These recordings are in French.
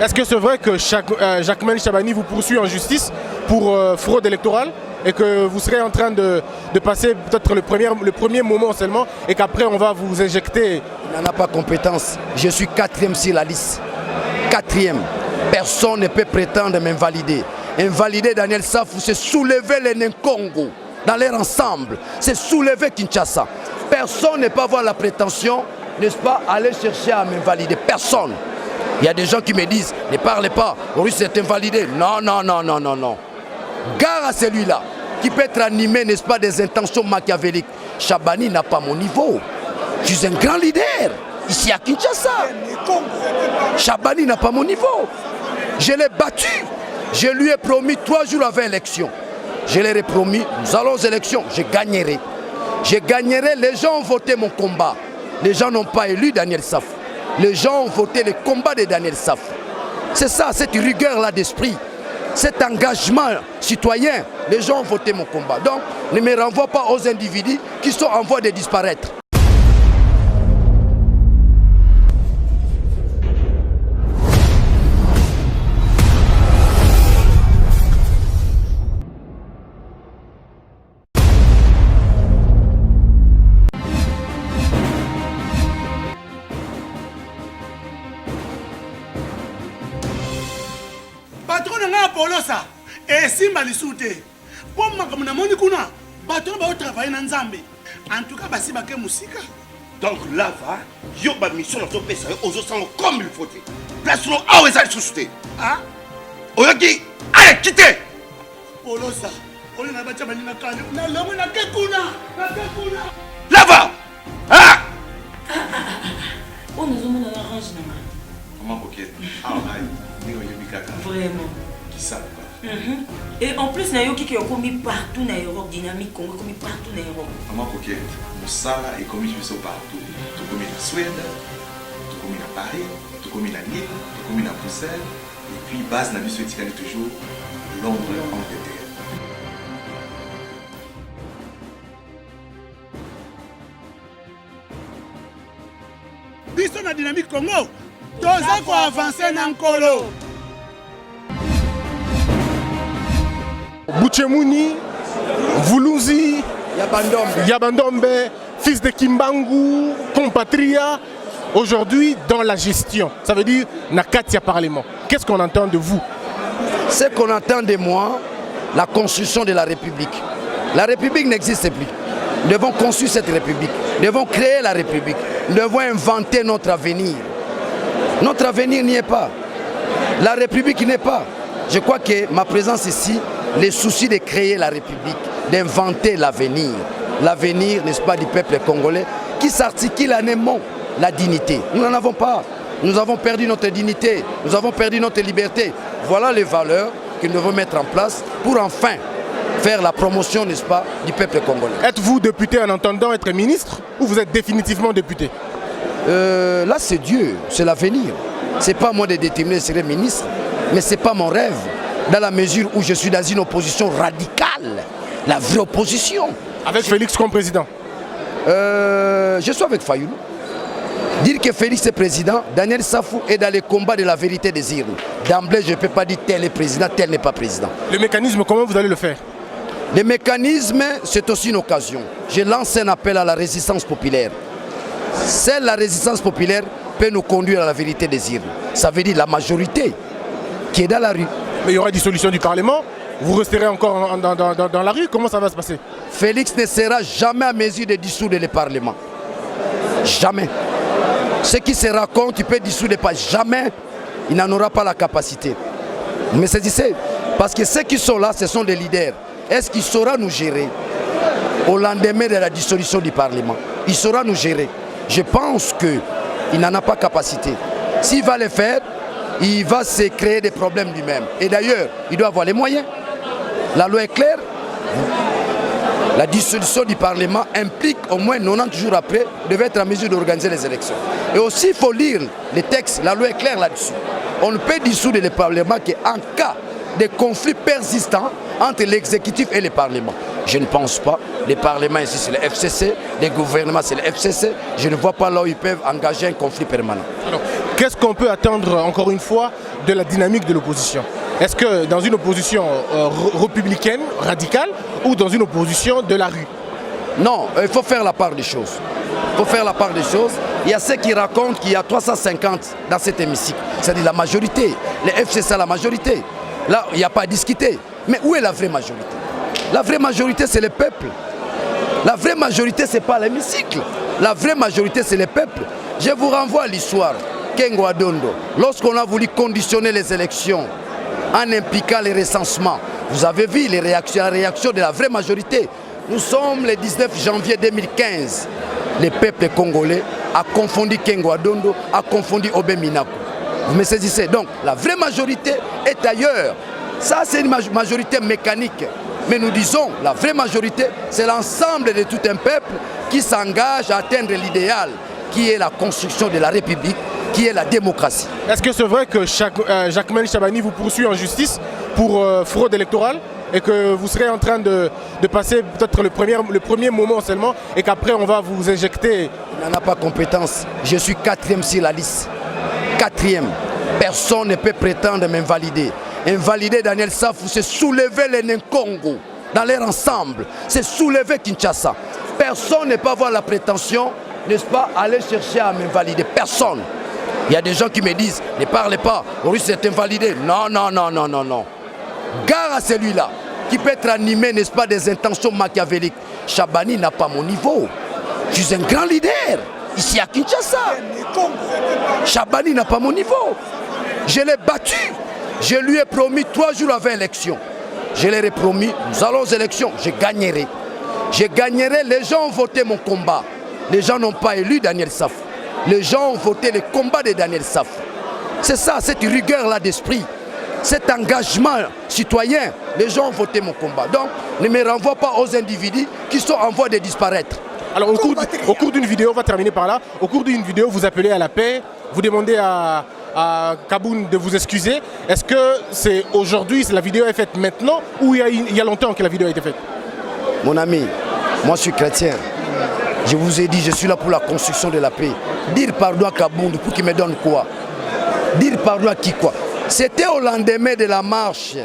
Est-ce que c'est vrai que Jacquemain Chabani vous poursuit en justice pour fraude électorale et que vous serez en train de passer peut-être le premier moment seulement et qu'après on va vous injecter? Il n'en a pas compétence. Je suis 4e sur la liste. 4e. Personne ne peut prétendre m'invalider. Invalider Daniel Safou, c'est soulever les Nkongo dans leur ensemble. C'est soulever Kinshasa. Personne ne peut avoir la prétention, n'est-ce pas, aller chercher à m'invalider. Personne. Il y a des gens qui me disent, ne parlez pas, Maurice est invalidé. Non, non, non, non, non, non. Gare à celui-là, qui peut être animé, n'est-ce pas, des intentions machiavéliques. Chabani n'a pas mon niveau. Je suis un grand leader, ici à Kinshasa. Chabani n'a pas mon niveau. Je l'ai battu. Je lui ai promis 3 jours avant l'élection. Je leur ai promis, nous allons aux élections, je gagnerai. Je gagnerai, les gens ont voté mon combat. Les gens n'ont pas élu Daniel Safou. Les gens ont voté le combat de Daniel Safou. C'est ça, cette rigueur-là d'esprit, cet engagement citoyen. Les gens ont voté mon combat. Donc, ne me renvoie pas aux individus qui sont en voie de disparaître. Polosa et Simba Lissoute. Pour moi, comme on a kuna, bateau va travailler dans Nzambe. En tout cas, basi baké musika. Donc là, va, yo ba mission dans ton pays, aux autres comme il faut. Place nous à où ça suscité. Ah? Oyoki, allez, quittez. Polosa, on a battu balina kane. Na lomo na kekuna. Là va. Ah! On nous a arrangé na. Comment coquette? Ah, ni oyebikaka. Vraiment. Ça, et en plus, Nayoki qui a commis partout dans l'Europe, dynamique Congo commis partout dans l'Europe. Maman coquette, Moussala est commis partout. Tout commis en Suède, tout commis à Paris, tout commis à Lille, tout commis à Bruxelles. Et puis, base n'a vu ce ticali toujours Londres, Angleterre. Biso na dynamique Congo, toza ko avancer na nkolo. Bouchemouni, Voulouzi, Yabandombe, fils de Kimbangu, compatriot, aujourd'hui dans la gestion. Ça veut dire Nakatia Parlement. Qu'est-ce qu'on entend de vous? Ce qu'on entend de moi, la construction de la République. La République n'existe plus. Nous devons construire cette République. Nous devons créer la République. Nous devons inventer notre avenir. Notre avenir n'y est pas. La République n'est pas. Je crois que ma présence ici, les soucis de créer la République, d'inventer l'avenir. L'avenir, n'est-ce pas, du peuple congolais qui s'articule en aimant la dignité. Nous n'en avons pas. Nous avons perdu notre dignité. Nous avons perdu notre liberté. Voilà les valeurs que nous devons mettre en place pour enfin faire la promotion, n'est-ce pas, du peuple congolais. Êtes-vous député en entendant être ministre ou vous êtes définitivement député? Là, c'est Dieu, c'est l'avenir. Ce n'est pas moi de déterminer si je serai ministre, mais ce n'est pas mon rêve. Dans la mesure où je suis dans une opposition radicale, la vraie opposition. Avec Félix comme président? Je suis avec Fayoulou. Dire que Félix est président, Daniel Safou est dans les combats de la vérité des urnes. D'emblée, je ne peux pas dire tel est président, tel n'est pas président. Le mécanisme, comment vous allez le faire? Le mécanisme, c'est aussi une occasion. Je lance un appel à la résistance populaire. Seule la résistance populaire peut nous conduire à la vérité des urnes. Ça veut dire la majorité qui est dans la rue. Mais il y aura dissolution du Parlement, vous resterez encore dans la rue, comment ça va se passer? Félix ne sera jamais à mesure de dissoudre le Parlement. Jamais. Ce qui se raconte, il peut dissoudre pas. Jamais, il n'en aura pas la capacité. Mais c'est saisissez, parce que ceux qui sont là, ce sont des leaders. Est-ce qu'il saura nous gérer au lendemain de la dissolution du Parlement? Il saura nous gérer. Je pense qu'il n'en a pas capacité. S'il va le faire, il va se créer des problèmes lui-même. Et d'ailleurs, il doit avoir les moyens. La loi est claire. La dissolution du Parlement implique au moins 90 jours après, devait être en mesure d'organiser les élections. Et aussi, il faut lire les textes, la loi est claire là-dessus. On ne peut dissoudre le Parlement qu'en cas de conflits persistants entre l'exécutif et le Parlement. Je ne pense pas. Le Parlement ici, c'est le FCC. Le gouvernement, c'est le FCC. Je ne vois pas là où ils peuvent engager un conflit permanent. Alors, Qu'est-ce qu'on peut attendre encore une fois de la dynamique de l'opposition? Est-ce que dans une opposition républicaine, radicale, ou dans une opposition de la rue? Non, il faut faire la part des choses. Il faut faire la part des choses. Il y a ceux qui racontent qu'il y a 350 dans cet hémicycle. C'est-à-dire la majorité. Les FCC, la majorité. Là, il n'y a pas à discuter. Mais où est la vraie majorité? La vraie majorité, c'est le peuple. La vraie majorité, ce n'est pas l'hémicycle. La vraie majorité, c'est le peuple. Je vous renvoie à l'histoire. Kengo Adondo, lorsqu'on a voulu conditionner les élections en impliquant les recensements, vous avez vu la réaction de la vraie majorité. Nous sommes le 19 janvier 2015. Le peuple congolais a confondu Kengo Adondo, a confondu Obé Minaku. Vous me saisissez? Donc, la vraie majorité est ailleurs. Ça, c'est une majorité mécanique. Mais nous disons, la vraie majorité, c'est l'ensemble de tout un peuple qui s'engage à atteindre l'idéal, qui est la construction de la République, qui est la démocratie. Est-ce que c'est vrai que Jacquemain Chabani vous poursuit en justice pour fraude électorale et que vous serez en train de passer peut-être le premier moment seulement et qu'après on va vous injecter? Il n'en a pas compétence. Je suis 4e sur la liste. 4e. Personne ne peut prétendre m'invalider. Invalider Daniel Safou, c'est soulever les Nkongo dans leur ensemble. C'est soulever Kinshasa. Personne ne peut avoir la prétention, n'est-ce pas, aller chercher à m'invalider. Personne. Il y a des gens qui me disent, ne parlez pas, Maurice est invalidé. Non, non, non, non, non, non. Gare à celui-là qui peut être animé, n'est-ce pas, des intentions machiavéliques. Chabani n'a pas mon niveau. Je suis un grand leader ici à Kinshasa. Chabani n'a pas mon niveau. Je l'ai battu. Je lui ai promis 3 jours avant l'élection. Je leur ai promis, nous allons aux élections, je gagnerai. Je gagnerai, les gens ont voté mon combat. Les gens n'ont pas élu Daniel Safou. Les gens ont voté le combat de Daniel Safou. C'est ça, cette rigueur-là d'esprit, cet engagement citoyen. Les gens ont voté mon combat. Donc, ne me renvoie pas aux individus qui sont en voie de disparaître. Alors, au cours d'une vidéo, on va terminer par là. Au cours d'une vidéo, vous appelez à la paix, vous demandez à Kaboun de vous excuser. Est-ce que c'est aujourd'hui, la vidéo est faite maintenant ou il y a longtemps que la vidéo a été faite? Mon ami, moi je suis chrétien. Je vous ai dit, je suis là pour la construction de la paix. Dire pardon à Kaboun pour qu'il me donne quoi? Dire pardon à qui quoi? C'était au lendemain de la marche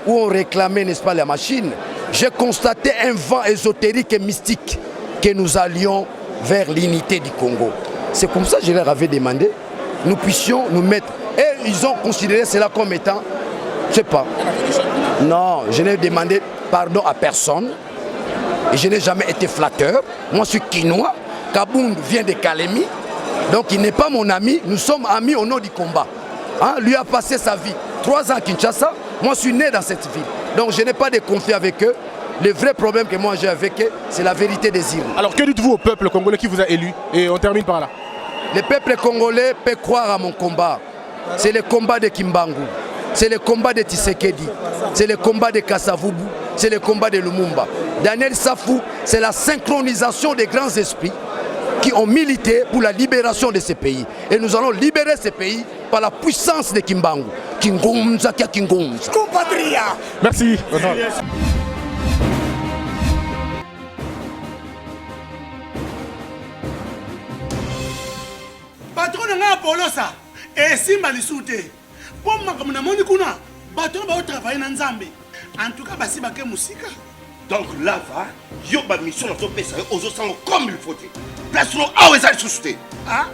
où on réclamait, n'est-ce pas, la machine. J'ai constaté un vent ésotérique et mystique que nous allions vers l'unité du Congo. C'est comme ça que je leur avais demandé. Nous puissions nous mettre. Et ils ont considéré cela comme étant, je ne sais pas. Non, je n'ai demandé pardon à personne. Et je n'ai jamais été flatteur. Moi, je suis Kinois. Kaboun vient de Kalemi. Donc, il n'est pas mon ami. Nous sommes amis au nom du combat. Hein? Lui a passé sa vie 3 ans à Kinshasa. Moi, je suis né dans cette ville. Donc, je n'ai pas de conflit avec eux. Le vrai problème que moi j'ai avec eux, c'est la vérité des îles. Alors, que dites-vous au peuple congolais qui vous a élu? Et on termine par là. Le peuple congolais peut croire à mon combat. C'est le combat de Kimbangu, c'est le combat de Tshisekedi, c'est le combat de Kasavubu, c'est le combat de Lumumba. Daniel Safou, c'est la synchronisation des grands esprits qui ont milité pour la libération de ces pays. Et nous allons libérer ces pays par la puissance de Kimbangu. Kingumza kia Kingumza. Compatria. Merci. Patron nga Apolosa esimba lisute po makambo na moni kuna bato ba travailler na Nzambe en tout cas basi bake musika. Donc là va yo ba mission na to pesa ozo sango comme il faut. Place no awe za susute. Ah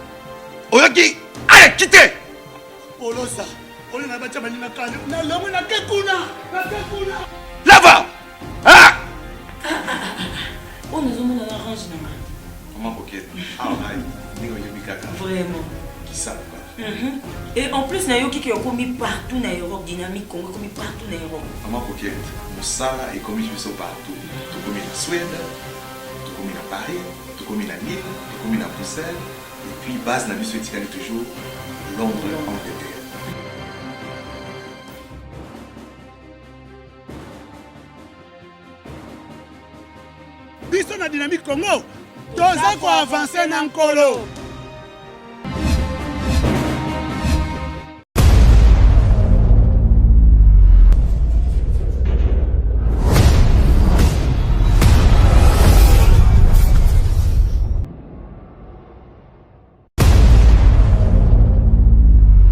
Oyoki allez quitter. Apolosa on na bacha bani na kale na lomo na kekuna là va. Ah On nous a mis dans l'orange. Comment coquette? Ah, Vraiment. Qui ça? Et en plus, il y a qui ont commis partout dans l'Europe, dynamique Congo, commis partout dans l'Europe. Maman coquette, Moussala est commis partout. Tout commis en Suède, tout commis à Paris, tout commis à Lille, tout commis à Bruxelles. Et puis, base n'a vu ce tirage toujours Londres, Angleterre. Biso na dynamique Congo, toza ko avancer na nkolo.